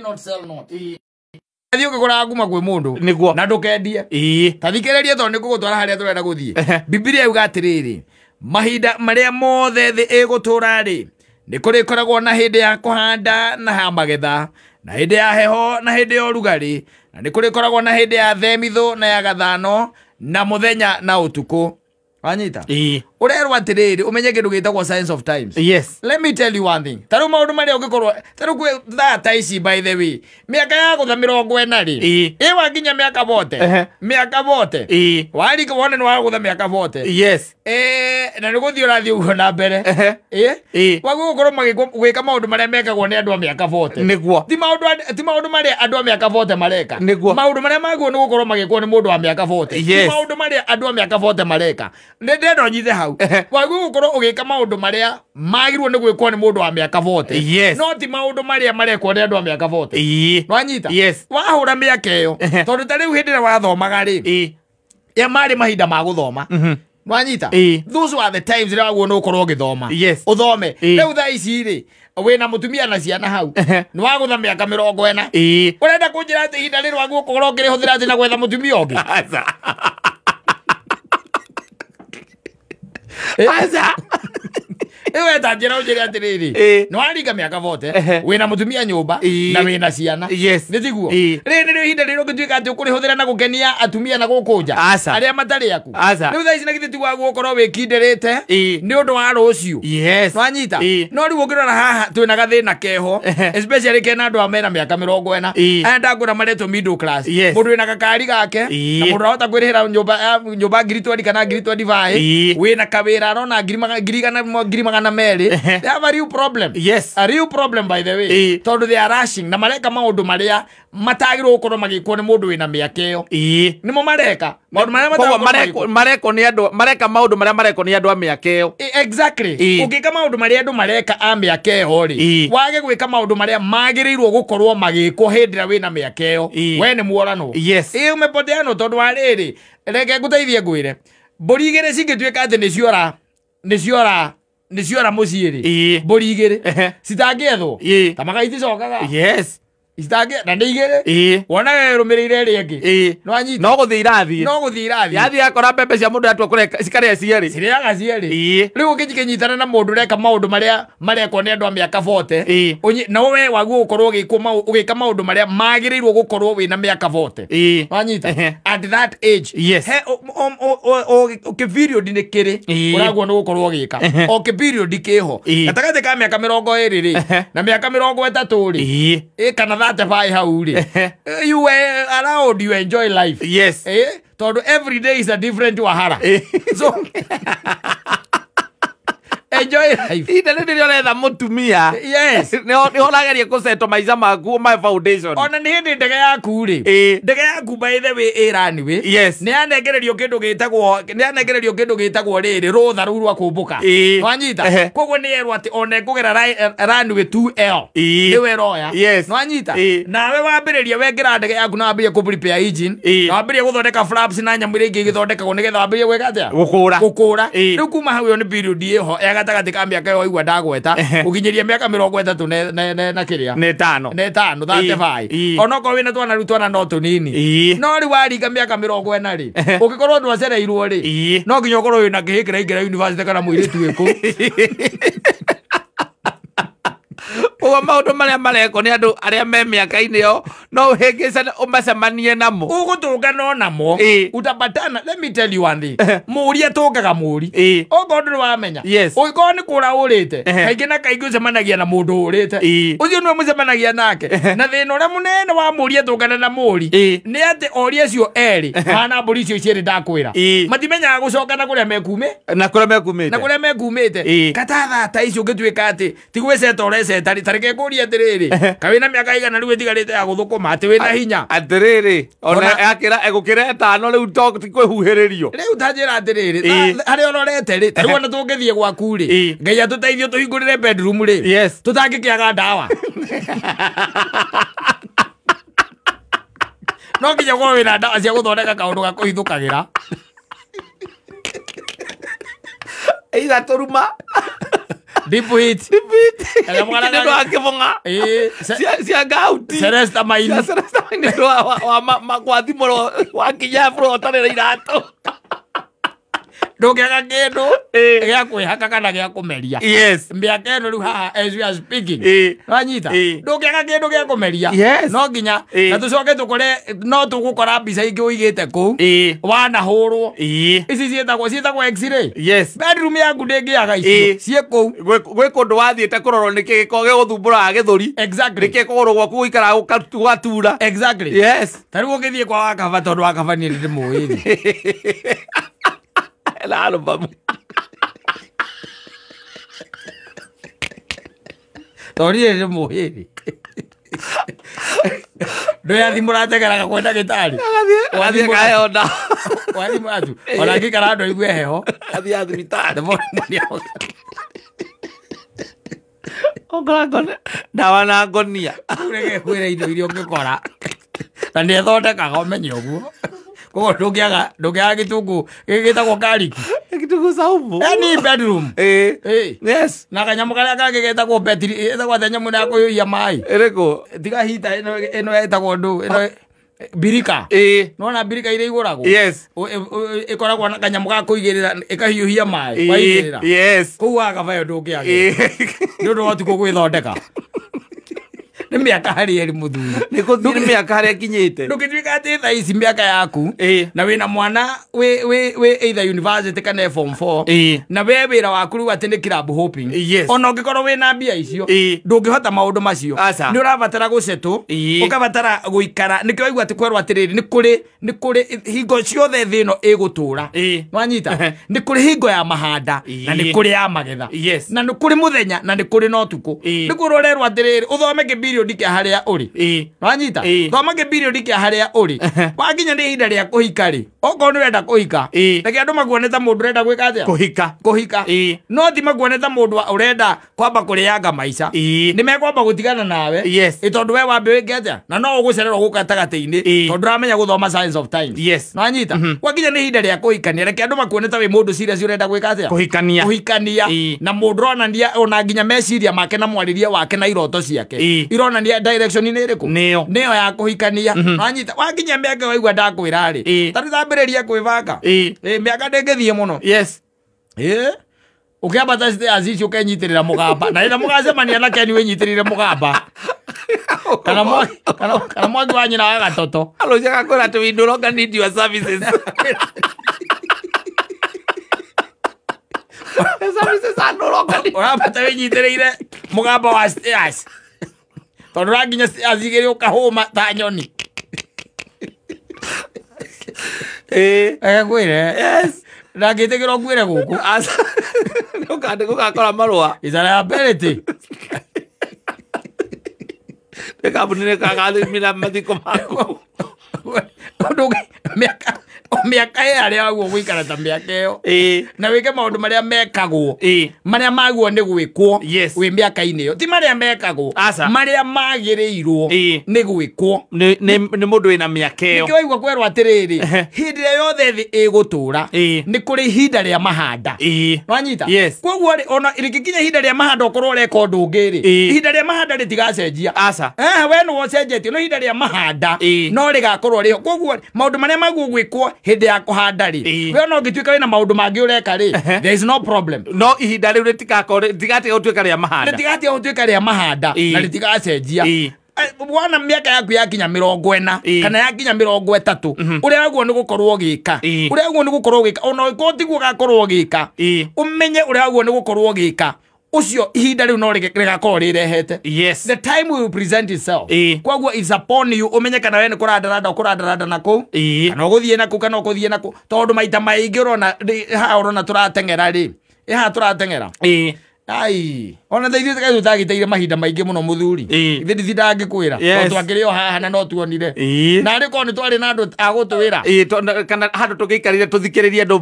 not sell not. Thio ngikora nguma kwi mundu na ndukendie. Tathikiririe to nikugutwara haria turenda guthie. Biblia yuga atiriri, mahinda maria mothe thi igutura ri ni kuri koragwo na hindi ya kuhanda na ha magetha, na hindi ya heho na hindi ya urugari, na ni kuri koragwo na hindi ya themitho na ya gathano na muthenya na utuku. Wanyita? Urerwa atiriri umenye kindu gitagwo science of times. Yes. Let me tell you one thing. Taru maundu maria ungikorwo taru kwe that ici by the way. Miaka ya gutha 40 ri. Wakinya miaka vote. Miaka vote. Wari ko wone wa gutha miaka vote. Yes. Na niguthio rathi ugo na mbere. Wagu gukorwo magika maundu maria mekagwo ni andu a miaka vote. Niguo. Ti maundu maria andu a miaka vote mareka. Maundu maria magwo ni gukorwo magikwo ni mundu wa miaka vote. Ti maundu maria andu a miaka vote mareka. Ndendo nyithe hau. Wagu gukorwo ugika maundu maria magirwo ni gwikwo ni mundu wa miaka vote. No ti maundu maria marekwo ni andu a miaka vote. Wanyita? Yes. Wahura miaka iyo. Tondu tariu hindi ria wathomaga ri. Ya mari mahinda ma guthoma. Wanyita? Those were the times ria wagwo no korwo githoma. Uthome. Riu tha ici ri wina mutumia na ciana hau. Ni wagutha miaka 40. Urenda kunjira ati hinda ri wagwo korwo ngirihuthira ati na gwetha mutumia ungi. Aza. Ewe tajira ujiri atiriri. No arika miaka vote. Wina mutumia nyumba na wina ciana. Nitiguo. Riri hinda riro gitwika ati ukurihuthira na gukenia atumia na gukunja. Aria matari yaku. Riu tha ici na githiti wa gukorwo wikinderete ni undu wa rucio. Wanyita? No riu ngirora haha twina gathina keho, especially kena andu amena miaka 40. Anda ngura mareto middle class. Mundu wina gakari gake na mundu ahota kwirihira nyumba ngiri 20 kana ngiri 25. Wina kawira arona ngiri magana meri. They have a real problem. A real problem by the way. Tondu they are rushing na mareka maundu maria matagirwo gukorwo magikwo ni mundu wina miaka iyo. Nimo mareka maundu maria mareko ni andu mareka maundu maria mareko ni andu a miaka iyo. Exactly. Ugika maundu maria andu mareka a miaka iyo ri, wage gwika maundu maria magirirwo gukorwo magikwo hindira wina miaka iyo, we ni muorano. Umepoteano tondu wa riri. Reke nguteithie ngwire. Mburi igiri cingituika ati ni ciora muciiri. Mburi igiri citangiethwo ta magaiti cokaga. Istange na ndigere wona rumirire riengi no guthii irathi yathi akora mbembe cia mundu atwa kureka cikare cieri ciriaga cieri riu ukinyitana na mundu reka maundu maria mareko ni andu a miaka 40 na we wagu ukorwo ugika maundu maria magirirwo gukorwo wina miaka 40 wanyita at that age o period ni kiri uragwo no gukorwo ugika o period kiho gatagate ka miaka 20 ri na miaka 30 ri kana you were allowed to enjoy life. So every day is a different wahara. So enjoy life. Ida ndio letha mutumia. Ni horageria kuseto maiza maku my foundation. Ona ni hindi ndege yaku ri. Ndege yaku by the way irani we. Ni anegererio kindu gitagwo riri rutha ru rwa kumbuka. Wanyita? Kogwo ni erwa ati ona ngugera run with 2L. Ni we roya. Wanyita? Nawe wambiriria wengira ndege yaku na wambirie ku prepare engine. Na wambirie guthondeka flaps na nyamu ringi githondekagwo nigetha wambirie gweka atia? Gukura. Riu kuma hau ni period iho gatagati ka miaka yo igwa ndagweta ukinyiria miaka 30 na kiria ne tano 35 onoko wina twana ru twana no tunini no ri waringa miaka 40 ri ukikorwo ndwacereirwo ri no nginya ukorwo wina kihikira ingera university kana muiritu wiku Uwa maundu maria mareko ni andu aria me miaka-ini yo no uhingicane umacemanie namo ugutunga no namo utapatana. Let me tell you one thing. Muri atungaga muri ogo ndu wamenya ugikorwo ni kura urite kaingi na kaingi ucemanagia na mundu urite ucio ni mucemanagia nake na thina uria munene wa muri atungana na muri ni ati oria cio eri hana mburi cio cieri ndakwira matimenyaga gucokana kuria mekumite katatha ta icio ngituika ati tigweceta ureceta tarike kuria atiriri kawina miaka igana riu itigarite ya guthukuma ati wina hinya atiriri ona akira egukira etano riu tikwihuhiririo riu tanjira atiriri hari ororete ri tari wona tungithie gwaku ri ngai atuteithio tuhingurire bedroom ri tutangikiaga ndawa no nginya gorwo wina ndawa cia guthondeka kaundu ga Deep hit. Ndio akivonga. Cia gauti. Seresta maini. Seresta maini ndio wa kwa thimoro wa kinyafro otarira irato. Ndũngĩaga kĩndũ gĩa kwĩhaka kana gĩa kũmeria. Yes. Mĩaka ĩno rĩu haha as we are speaking. Wanyita. Ndũngĩaga kĩndũ gĩa kũmeria. No nginya na tũcoke tũkore no tũgũkora mbica ingĩ ũigĩte kũu. Wanahũrwo. Ici ciĩtagwo x-ray. Yes. Bedroom yaku ndĩngĩaga icio. Ciĩ kũu. Gwĩ kũndũ wathiĩte kũrorwo nĩkĩ gĩko gĩgũthumbũraga gĩthũri. Exactly. Nĩkĩ kũgũrũ gwaku gũikara gũgatura. Exactly. Yes. Tarĩu ũgĩthiĩ kwa Wakaba tondũ Wakaba niĩ ndĩmũĩ. La album. Tori ere muhiri. Ndoya thimurategeraga kwa ndagitari. Wathi kaeona. Wathi matu. Ona ngikara ndo igwe heho. Athi athibitari. Ndemoni. Ograkone. Ndawa na ngonia. Urege kwire indo irio ngikora. Na nĩ thondekaga ũmenye ũguo. Koguo ndũngĩaga gĩtũngũ gĩgĩtagwo garlic. Gĩtũngũ saumu. Any bedroom. Yes. Na kanyamũ karĩa kangĩ getagwo betri ĩtagwo nyamũ ya kũhiũhia maĩ. Ĩrĩkũ? Tiga hita ĩno ĩtagwo ĩno birika. Nona birika iria igũragwo. Yes. Ĩkoragwo na kanyamũ ga kũigĩrĩra ĩkahiũhia maĩ. Waigĩrĩra. Yes. Koguo Wakaba ndũngĩaga. Nĩ ũndũ wa ũtukũ gwĩthondeka. Nĩ mĩaka harĩ eri mũthuri. Nĩ gũthiri mĩaka harĩa kinyĩte. Ndũgĩtuĩka atĩ thaa ici mĩaka yaku na wĩna mwana wĩ either university kana form 4 na we wĩra waku rĩu atĩ nĩ club hopping. Ona ũngĩkorwo wĩna mbia icio ndũngĩhota maũndũ macio. Nĩ ũrabatara gũcetũ ũkabatara gũikara. Nĩkĩo waigua atĩ kwerwo atĩrĩrĩ nĩ kũrĩ hingo ciothe thĩ ĩno ĩgũtũũra. Wanyita nĩ kũrĩ hingo ya mahanda na nĩ kũrĩ ya magetha na nĩ kũrĩ mũthenya na nĩ kũrĩ na ũtukũ. Nĩ kũrĩ ũrerwo atĩrĩrĩ ũthome kĩbirioni kĩa harĩa ũrĩ. Wanyita thoma kĩbirioni kĩa harĩa ũrĩ. Wakinya nĩ ihinda rĩa kũhika rĩ okorwo nĩ ũrenda kũhika reke andũ makuone ta mũndũ ũrenda gwĩka atĩa kũhika no ti makuone ta mũndũ ũrenda kwamba kũrĩanga maica. Nĩ mekwamba gũtigana nawe tondũ we wambe wĩke atĩa na no ũgũcererwo gũka gatagatĩ-inĩ tondũ ũramenya gũthoma science of time. Wanyita wakinya nĩ ihinda rĩa kũhikania reke andũ makuone ta wĩ mũndũ serious ũrenda gwĩka atĩa kũhikania na mũndũ ronania ona nginya meciria make na mwarĩrie wake na iroto ciake ironania direction inĩ ĩrĩkũ nĩyo ya kũhikania. Wanyita wakinya mĩaka waigua ndakwĩra rĩ tarĩ thambĩrĩria kwĩbanga mĩaka ndĩngĩthiĩ mũno. Ũkĩambata stairs icio ũkenyitĩrĩra mũgamba na ĩna mũgacemania na Keni wĩnyitĩrĩire mũgamba kana mwangi wa nyina wa gatoto alũcia gakwĩra atĩ we no longer need your services. Services are no longer needed. Ũrambata wĩnyitĩrĩire mũgamba wa stairs tondũ ũranginya stairs igĩrĩ ũkahũma ta nyoni. Kwĩre ndangĩtĩkĩra ũkuĩre gũkũ gũgakora marũa is a liability. Nĩ kambuni nĩ kagathimĩra mathiko maku. Mĩaka ĩrĩa waguo gũikara ta mĩaka ĩyo na wĩke maũndũ marĩa mekagwo marĩa maguo nĩ gwĩkwo wĩ mĩaka-inĩ ĩyo ti marĩa mekagwo marĩa magĩrĩirwo nĩ gwĩkwo nĩ mũndũ wĩna mĩaka ĩyo. Nĩkĩo waigua kwerwo atĩrĩrĩ hĩndĩ ĩrĩa yothe thĩ ĩgũtũũra nĩ kũrĩ ihinda rĩa mahanda. Wanyita koguo ona rĩngĩkinya ihinda rĩa mahanda okorwo ũreka ũndũ ũngĩ rĩ ihinda rĩa mahanda rĩtigacenjia. We nĩwe ũcenjetie no ihinda rĩa mahanda no rĩgakorwo rĩho. Koguo maũndũ marĩa maguo gwĩkwo hĩndĩ ya kũhanda rĩ we no ũngĩtuĩka wĩna maũndũ mangĩ ũreka rĩ there is no problem. No ihinda rĩu rĩtigatige gũtuĩka rĩa mahanda na rĩtigacenjia. Wana mĩaka yaku yakinya 40 kana yakinya 30 ũrĩa waguo nĩ gũkorwo ũgĩka ona ũngĩkorwo tiguo gakorwo ũgĩka ũmenye ũrĩa waguo nĩ gũkorwo ũgĩka ucio ihinda rĩu no rĩgakorwo rĩrehete. The time will present itself. Koguo it's upon you umenye kana we nĩ kũrandaranda na kũu kana ũgũthiĩ na kũu kana ũkũthiĩ na kũu tondũ maita maingĩ ũrona tũrateng'era rĩ haha tũrateng'era ai ona thaithĩ tũtagĩteire mahinda maingĩ mũno mũthuri ithe ndithi ndangĩkwĩra tondũ twakĩrĩ o haha na no tuonire na rĩ korwo nĩ twarĩ na andũ a gũtwĩra kana handũ tũgĩikarire tũthikĩrĩrie andũ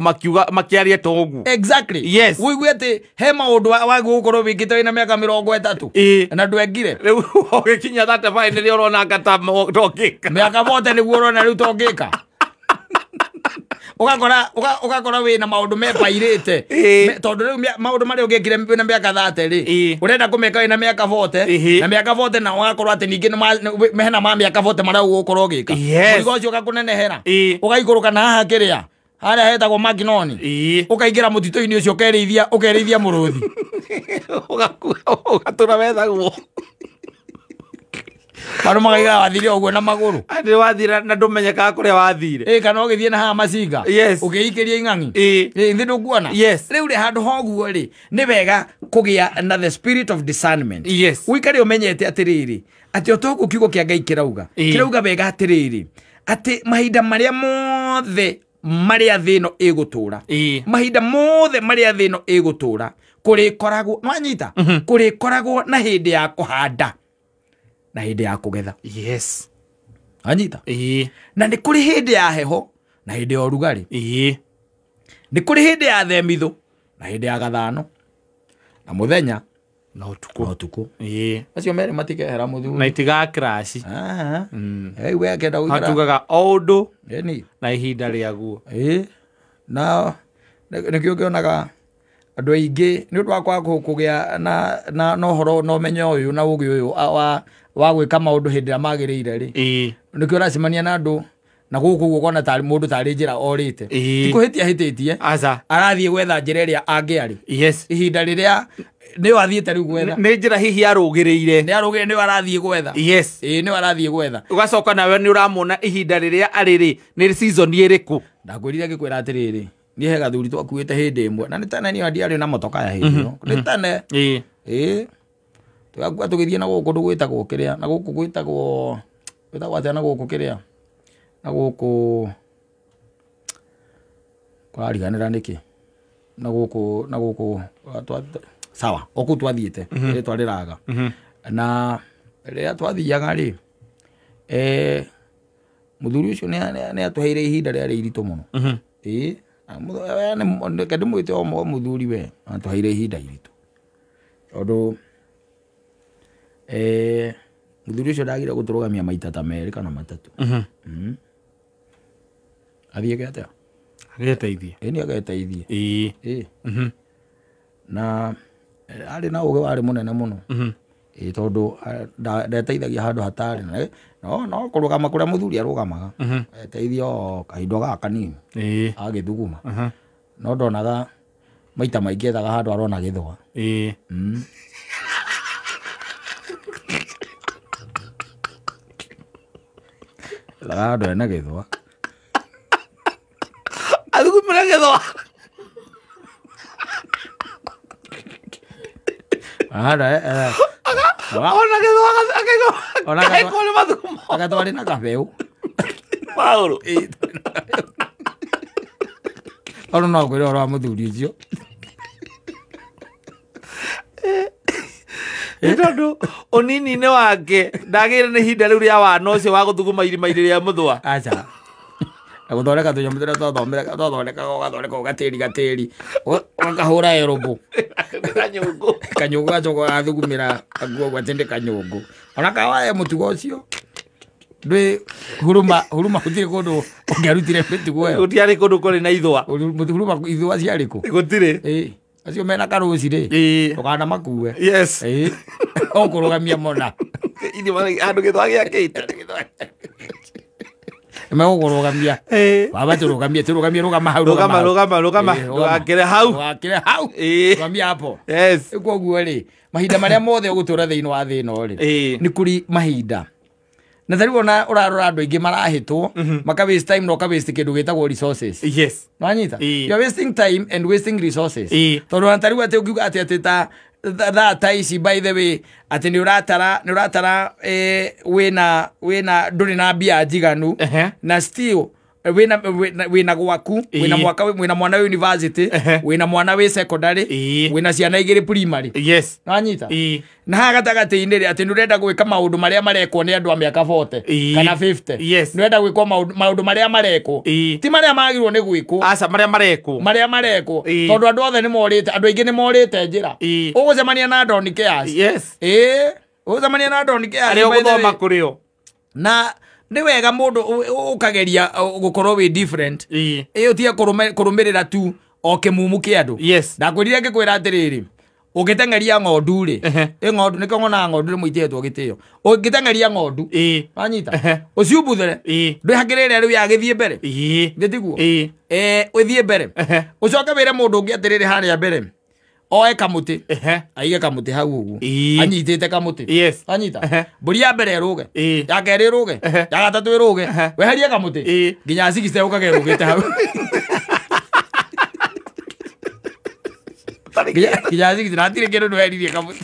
makĩaria toguo. Exactly. Wĩigue atĩ he maũndũ waguo gũkorwo wĩkĩte wĩna mĩaka 30 na ndwekire rĩu ũgĩkinya 35 nĩrĩo ũrona ngata tongĩka mĩaka 40 nĩguo ũrona rĩu tongĩka ugakora wina maundu mepairite tondu riu maundu mari ugekire na miaka 30 ri urenda kumeka wina miaka 40 na miaka 40 na ugakorwo ati ningi mehena ma miaka 40 mara ugukorwo ugika mugo ucio ugakunenehera ugaikuruka na haha kiria haria hetagwo makinoni ukaingira mutito-ini ucio ukerithia muruthi ugatura wethagwo Maru magaiga wathire uguo na maguru. Andi wathira na ndumenyeka kuria wathire. Kana ugithie na ha macinga. Ukiikiria ing'ang'i. Ndi ndukuona. Riu ri handu hoguo ri ni wega kugia na the spirit of discernment. Uikari umenyete atiriri ati otoku kiugo kia Ngai kirauga wega atiriri ati mahinda maria mothe maria thino igutura. Mahinda mothe maria thino igutura kuri koragwo nwanyita kuri koragwo na hindi ya kuhanda na hindi ya kugetha. Anyita. Na ni kuri hindi ya heho na hindi ya urugari. Ni kuri hindi ya themithu na hindi ya gathano na muthenya na utuku. Acio mere matikehera muthu na itiga crash. We akenda guikara hatugaga oundu na ihinda riaguo. Na nikio kionaga andu aingi ni undu wa kwaga kugia na horo no menyo uyu na ugi uyu wa gwika maundu hindi ya magirire ri nikio racimania na andu na guku gukona tari mundu tari njira orite tikuhitia hititie arathie gwetha njira iria angiari ihinda riria ni wathiete riu gwetha ni njira hihi arugiriire ni arathie gwetha ni arathie gwetha ugacoka nawe ni uramona ihinda riria ariri ni season iriku ndakwirire gikwira atiriri ni he gathuri twakuite hindi imwe na ni tane ni ndiari na motoka ya hindi yo ni tane tugakua tugithie na guku ndugwitagwo kiria na guku gwitagwo atia na guku kiria na guku kwariganira niki na guku sawa oku twathiite ri twariraga na ria twathiaga ri muthuri ucio ni atuheire ihinda ria iritu muno kadi mwite o muthuri we atuheire ihinda iritu tondu muthuri ucio ndagire guturugamia maita ta meri kana matatu athiege atia ageteithie ni ageteithie na ari na uge wari munene muno tondu ndeteithagia handu hatari no kurugama kuria muthuri arugamaga eteithio kahindo gaka kanini agithuguma no ndonaga maita maingi ethaga handu arona githwa handu ena githwa athugumira githwa ona githwa agatwari na kabeu Paulo ono no kwira ora muthuri ucio tondu unini-ini wake ndagire ni hinda riu ria wana ucio wa guthuguma irima ria muthwa acha aguthoreka tunyamu turia twathondeka ugatiri ukahura erobo kanyungu gacoka gathugumira aguo gwatinde kanyungu ona kawaye mutugo ucio ndwi huruma gutire kundu ungiarutire mitugo gutiari kundu kuri na ithwa huruma ithwa ciari ku gutire acio mena karuci ri ukana makue okurugamia mona ini andu githwa giakite megukurugamia baba turugamia rugama hau rugama ndugakire hau rugamia hapo iko guo ri mahinda maria mothe ugutura thiini wa thino ri ni kuri mahinda na thari wona urarora andu ingi marahitwo maka waste time no ka waste kindu gitagwo resources nwanyita you are wasting time and wasting resources tondu antari ati ugiuga ati ta that ici by the way ati ni uratara wina nduri na mbia njiganu na still wina gwaku wina mwaka wina mwana university wina mwana we secondary wina ciana igiri primary nwanyita na hagatagati-ini ri ati nurenda gwika maundu maria marekwo ni andu a miaka 40 kana 50 nurenda gwikwo maundu maria marekwo ti maria magirwo ni gwikwo aca maria marekwo tondu andu othe ni morite andu aingi ni morite njira ugucemania na Donkeas ugucemania na Donkeas ari uguthoma kurio na nĩ wega mũndũ ũkageria gũkorwo wĩ different ĩyo tia kũrũmĩrĩra tu o kĩmumu kĩa andũ ndakwĩrire ngĩkwĩra atĩrĩrĩ ũgĩteng'eria ng'ondu rĩ ng'ondu nĩkĩo ngonaga ng'ondu rĩmwe itihetwo gĩtĩo ũgĩteng'eria ng'ondu wanyita ũciumbuthere ndwĩhakĩrĩrĩa rĩu yagĩthiĩ mbere gĩtiguo ũthiĩ mbere ũcoke wĩre mũndũ ũngĩ atĩrĩrĩ harĩa mbere oe kamũtĩ aige kamũtĩ hau ũguo anyitĩte kamũtĩ anyita mbũri ya mbere ĩrũge ya kerĩ ĩrũge ya gatatũ ĩrũge weherie kamũtĩ nginya cigicite ũkage ĩrũgĩte hau nginya cigicite natirĩ kĩndũ ndweheririe kamũtĩ